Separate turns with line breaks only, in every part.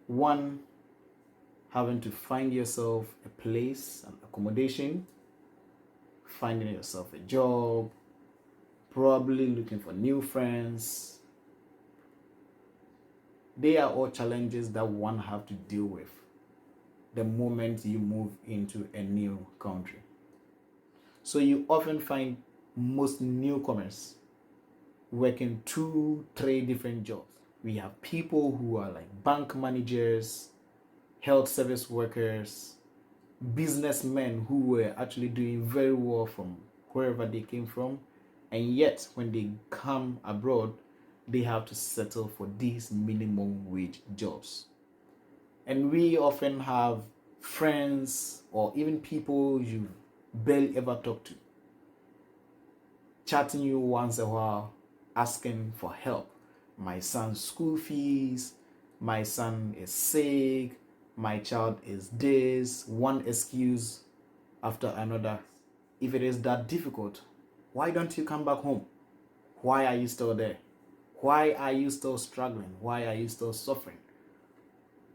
One, having to find yourself a place, an accommodation, finding yourself a job, probably looking for new friends. They are all challenges that one have to deal with the moment you move into a new country. So you often find most newcomers working 2-3 different jobs. We have people who are like bank managers, health service workers, businessmen who were actually doing very well from wherever they came from, and yet when they come abroad, they have to settle for these minimum wage jobs. And we often have friends or even people you barely ever talk to chatting you once a while, asking for help. My son's school fees, my son is sick, my child is this, one excuse after another. If it is that difficult, why don't you come back home? Why are you still there? Why are you still struggling? Why are you still suffering?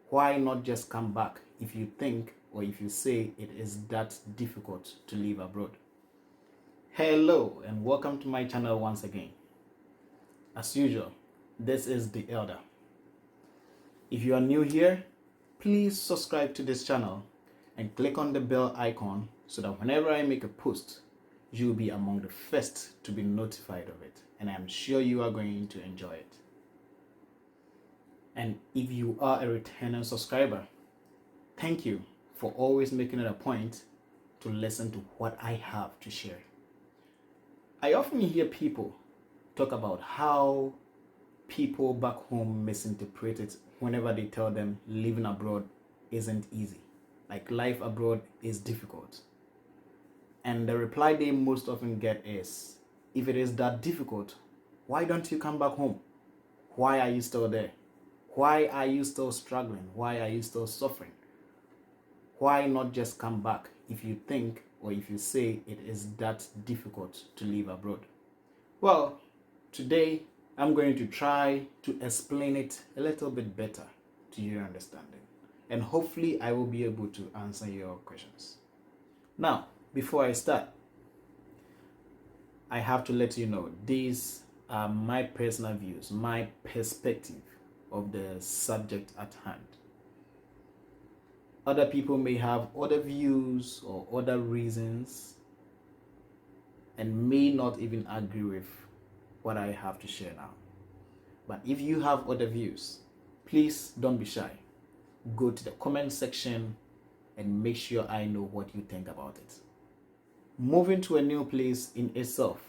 Why not just come back if you think or if you say it is that difficult to live abroad? Hello and welcome to my channel once again. As usual, this is the Elder. If you are new here, please subscribe to this channel and click on the bell icon so that whenever I make a post, you'll be among the first to be notified of it, and I'm sure you are going to enjoy it. And if you are a returning subscriber, thank you for always making it a point to listen to what I have to share. I often hear people talk about how people back home misinterpret it whenever they tell them living abroad isn't easy. Like life abroad is difficult. And the reply they most often get is, if it is that difficult, why don't you come back home? Why are you still there? Why are you still struggling? Why are you still suffering? Why not just come back if you think or if you say it is that difficult to live abroad? Well, today I'm going to try to explain it a little bit better to your understanding, and hopefully I will be able to answer your questions. Now, before I start, I have to let you know these are my personal views, my perspective of the subject at hand. Other people may have other views or other reasons and may not even agree with what I have to share now. But if you have other views, please don't be shy. Go to the comment section and make sure I know what you think about it. Moving to a new place in itself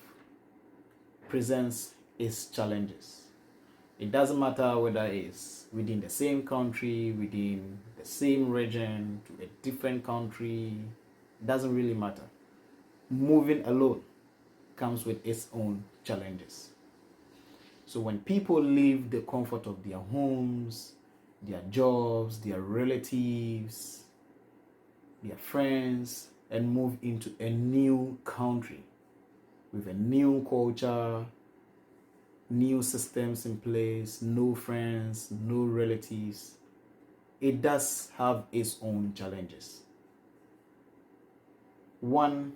presents its challenges. It doesn't matter whether it's within the same country, within the same region, to a different country, it doesn't really matter. Moving alone comes with its own challenges. So when people leave the comfort of their homes, their jobs, their relatives, their friends, and move into a new country with a new culture, new systems in place, no friends, no relatives, it does have its own challenges. One,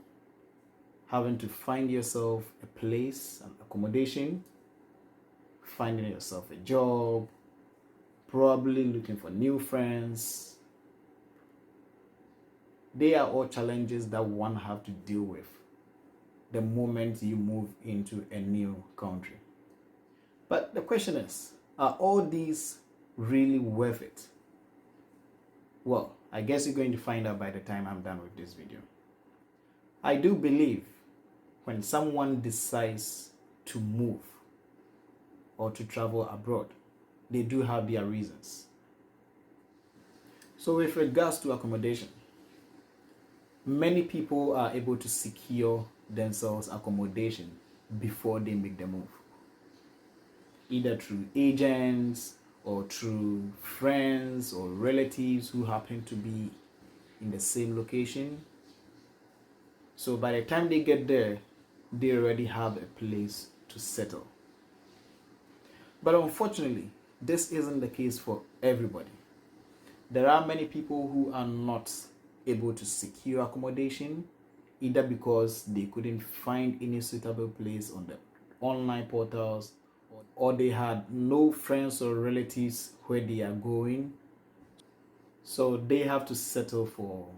having to find yourself a place, an accommodation, finding yourself a job, probably looking for new friends. They are all challenges that one have to deal with the moment you move into a new country. But the question is, are all these really worth it? Well, I guess you're going to find out by the time I'm done with this video. I do believe when someone decides to move or to travel abroad, they do have their reasons. So with regards to accommodation, many people are able to secure themselves accommodation before they make the move, either through agents or through friends or relatives who happen to be in the same location. So by the time they get there, they already have a place to settle. But unfortunately, this isn't the case for everybody. There are many people who are not able to secure accommodation, either because they couldn't find any suitable place on the online portals, or they had no friends or relatives where they are going. So they have to settle for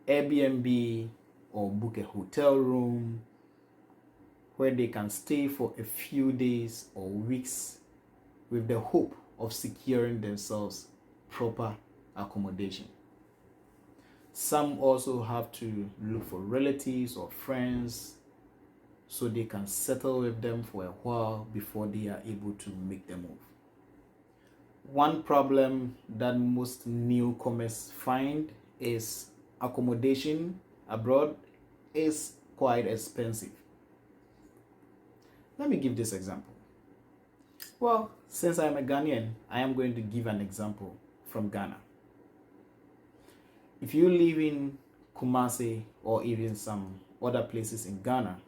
Airbnb or book a hotel room where they can stay for a few days or weeks with the hope of securing themselves proper accommodation. Some also have to look for relatives or friends so they can settle with them for a while before they are able to make the move. One problem that most newcomers find is accommodation abroad is quite expensive. Let me give this example. Well, since I'm a Ghanaian, I am going to give an example from Ghana. If you live in Kumasi or even some other places in Ghana,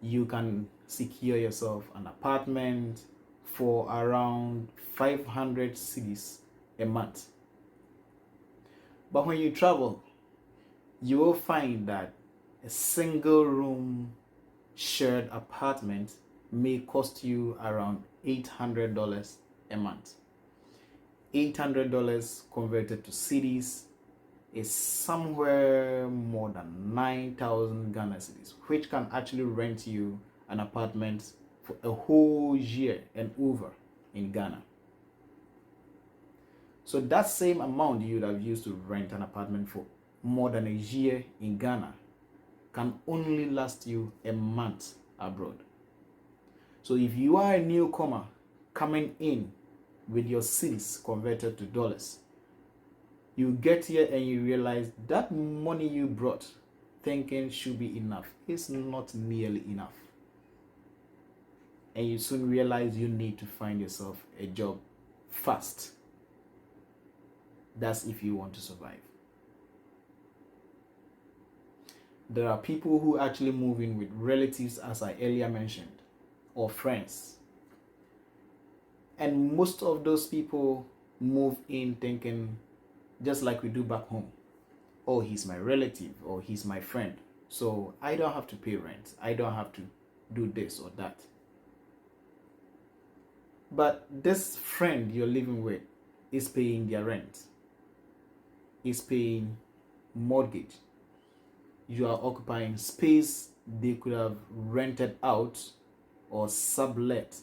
you can secure yourself an apartment for around 500 cedis a month. But when you travel, you will find that a single room shared apartment may cost you around $800 a month. $800 converted to cedis is somewhere more than 9,000 Ghana cedis, which can actually rent you an apartment for a whole year and over in Ghana. So that same amount you would have used to rent an apartment for more than a year in Ghana can only last you a month abroad. So if you are a newcomer coming in with your cedis converted to dollars, you get here and you realize that money you brought thinking should be enough is not nearly enough. And you soon realize you need to find yourself a job fast. That's if you want to survive. There are people who actually move in with relatives, as I earlier mentioned, or friends. And most of those people move in thinking, just like we do back home, oh, he's my relative or he's my friend, so I don't have to pay rent, I don't have to do this or that. But this friend you're living with is paying their rent, is paying mortgage. You are occupying space they could have rented out or sublet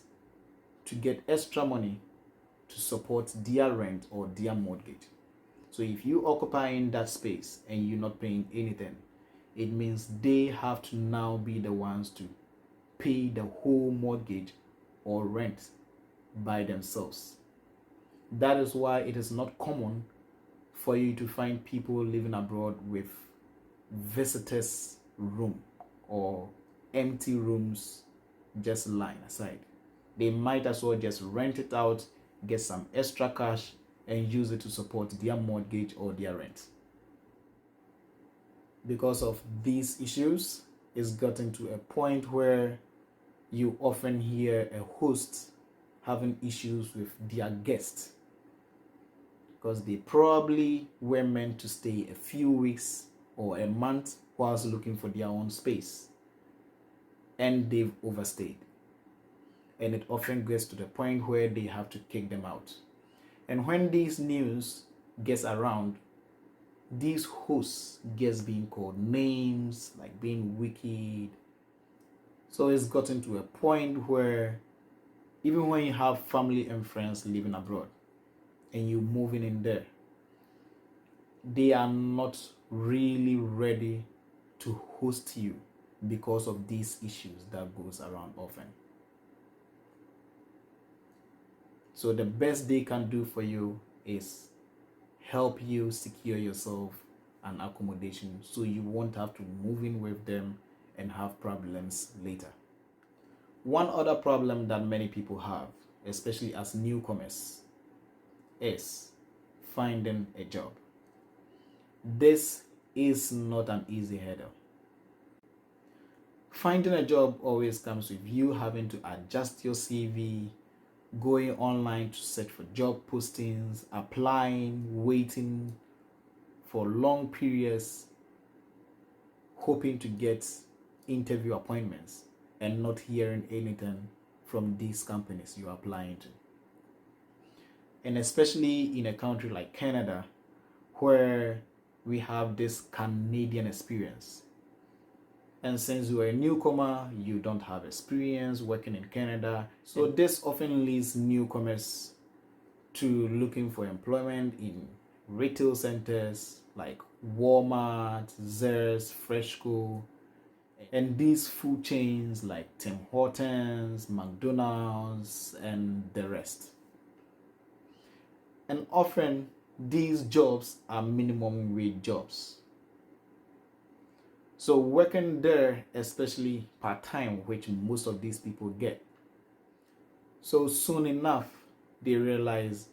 to get extra money to support their rent or their mortgage. So if you occupy in that space and you're not paying anything, it means they have to now be the ones to pay the whole mortgage or rent by themselves. That is why it is not common for you to find people living abroad with visitors' room or empty rooms just lying aside. They might as well just rent it out, get some extra cash, and use it to support their mortgage or their rent. Because of these issues, it's gotten to a point where you often hear a host having issues with their guests because they probably were meant to stay a few weeks or a month whilst looking for their own space, and they've overstayed. And it often gets to the point where they have to kick them out. And when this news gets around, these hosts gets being called names, like being wicked. So it's gotten to a point where even when you have family and friends living abroad and you moving in there, they are not really ready to host you because of these issues that goes around often. So the best they can do for you is help you secure yourself an accommodation so you won't have to move in with them and have problems later. One other problem that many people have, especially as newcomers, is finding a job. This is not an easy hurdle. Finding a job always comes with you having to adjust your CV, going online to search for job postings, applying, waiting for long periods, hoping to get interview appointments and not hearing anything from these companies you're applying to. And especially in a country like Canada, where we have this Canadian experience. And since you are a newcomer, you don't have experience working in Canada. So this often leads newcomers to looking for employment in retail centers like Walmart, Zehrs, Freshco, and these food chains like Tim Hortons, McDonald's, and the rest. And often these jobs are minimum wage jobs. So working there, especially part-time, which most of these people get. So soon enough, they realize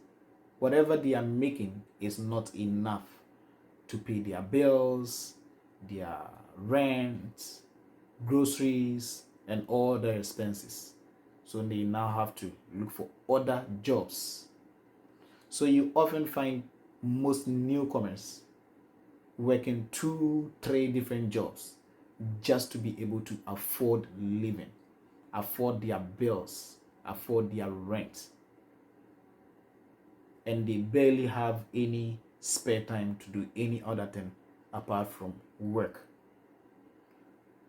whatever they are making is not enough to pay their bills, their rent, groceries, and all their expenses. So they now have to look for other jobs. So you often find most newcomers working 2-3 different jobs just to be able to afford living, afford their bills, afford their rent. And they barely have any spare time to do any other thing apart from work.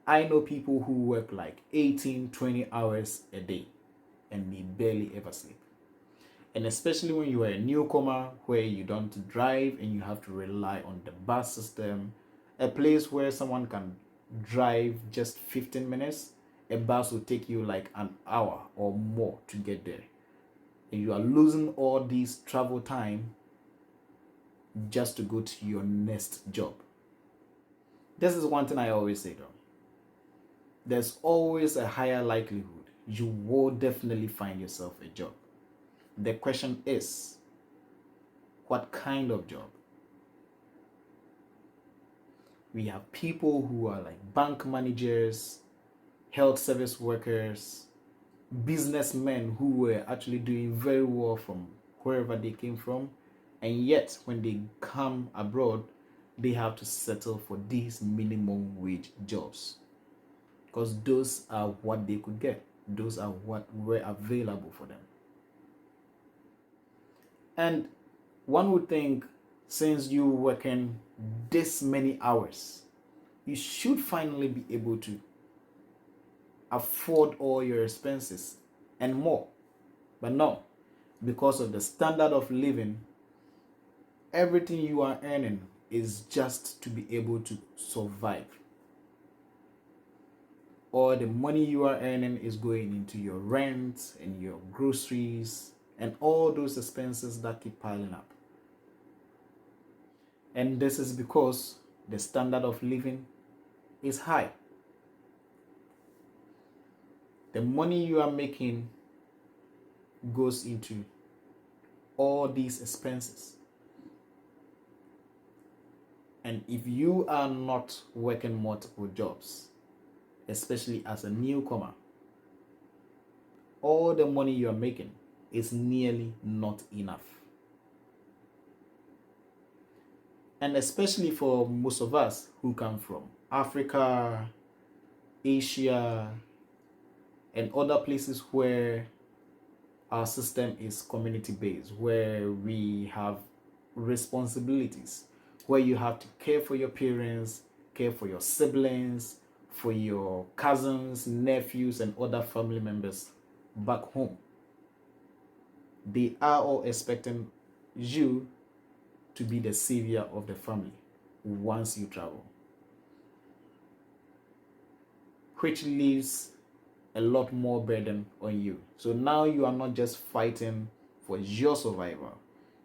I know people who work like 18-20 hours a day and they barely ever sleep. And especially when you are a newcomer where you don't drive and you have to rely on the bus system, a place where someone can drive just 15 minutes, a bus will take you like an hour or more to get there. And you are losing all this travel time just to go to your next job. This is one thing I always say though. There's always a higher likelihood you will definitely find yourself a job. The question is, what kind of job? We have people who are like bank managers, health service workers, businessmen who were actually doing very well from wherever they came from, and yet when they come abroad, they have to settle for these minimum wage jobs because those are what they could get. Those are what were available for them. And one would think, since you're working this many hours, you should finally be able to afford all your expenses and more. But no, because of the standard of living, everything you are earning is just to be able to survive. All the money you are earning is going into your rent and your groceries and all those expenses that keep piling up. And this is because the standard of living is high. The money you are making goes into all these expenses. And if you are not working multiple jobs, especially as a newcomer, all the money you are making is nearly not enough. And especially for most of us who come from Africa, Asia, and other places where our system is community-based, where we have responsibilities, where you have to care for your parents, care for your siblings, for your cousins, nephews, and other family members back home. They are all expecting you to be the savior of the family once you travel, which leaves a lot more burden on you. So now you are not just fighting for your survival,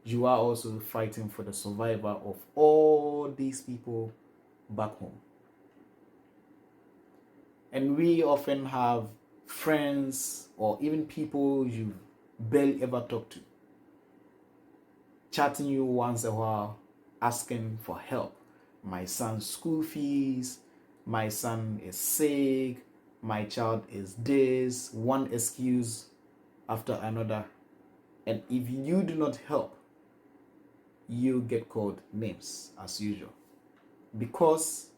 you are also fighting for the survival of all these people back home. And we often have friends or even people you barely ever talk to chatting you once a while, asking for help. My son's school fees, my son is sick, my child is this, one excuse after another And if you do not help, you get called names as usual, because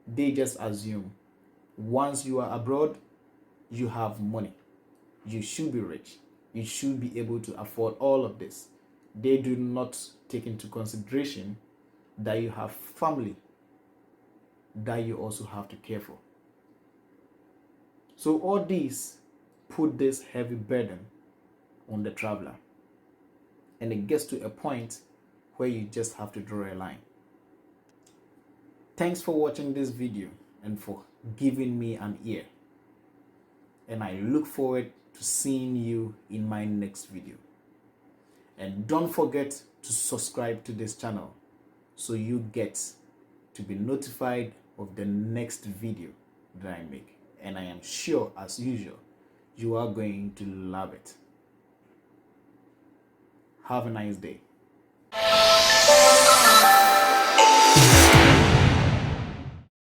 they just assume once you are abroad, you have money, you should be rich, you should be able to afford all of this. They do not take into consideration that you have family that you also have to care for. So all these put this heavy burden on the traveler, and it gets to a point where you just have to draw a line. Thanks for watching this video and for giving me an ear. And I look forward to seeing you in my next video. And don't forget to subscribe to this channel so you get to be notified of the next video that I make. And I am sure, as usual, you are going to love it. Have a nice day.